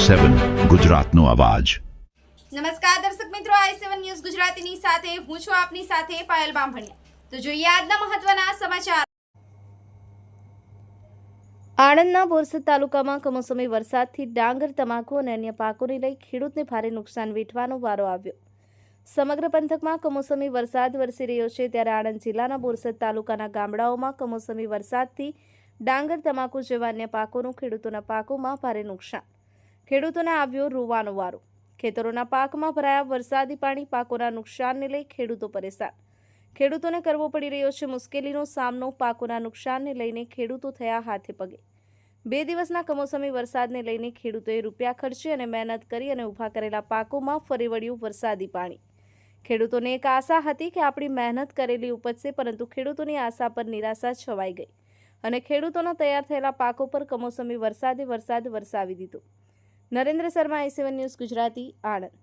i7 ગુજરાતનો અવાજ। નમસ્કાર દર્શક મિત્રો, i7 ન્યૂઝ ગુજરાતીની સાથે હું છું આપની સાથે પાયલ બામભણિયા। તો જોઈએ આજના મહત્વના સમાચાર। આણંદના બોરસદ તાલુકામાં કમોસમી વરસાદથી ડાંગર, તમાકુ અને અન્ય પાકોને લઈ ખેડૂતને ભારે નુકસાન વેઠવાનો વારો આવ્યો। સમગ્ર પંથકમાં કમોસમી વરસાદ વરસી રહ્યો છે, ત્યારે આણંદ જિલ્લાના બોરસદ તાલુકાના ગામડાઓમાં કમોસમી વરસાદથી ડાંગર, તમાકુ જેવા અન્ય પાકોનું ખેડૂતોના પાકોમાં ભારે નુકસાન। ખેડૂતોને આવ્યો રોવાનો વારો। ખેતરોના પાકમાં ભરાયા વરસાદી પાણી, પાકોના નુકસાનને લઈ ખેડૂતો પરેશાન। ખેડૂતોને કરવો પડી રહ્યો છે મુશ્કેલીનો સામનો। પાકોના નુકસાનને લઈને ખેડૂતો થયા હાથે પગે। 2 દિવસના કમોસમી વરસાદને લઈને ખેડૂતોએ રૂપિયા ખર્ચી અને મહેનત કરી અને ઊભા કરેલા પાકોમાં ફરી વળ્યું વરસાદી પાણી। ખેડૂતોને એક આશા હતી કે આપણી મહેનત કરેલી ઉપજશે, પરંતુ ખેડૂતોની આશા પર નિરાશા છવાઈ ગઈ અને ખેડૂતોના તૈયાર થયેલા પાકો પર કમોસમી વરસાદ વરસાવી દીધો। Narendra Sharma, i7 news Gujarati, Anand.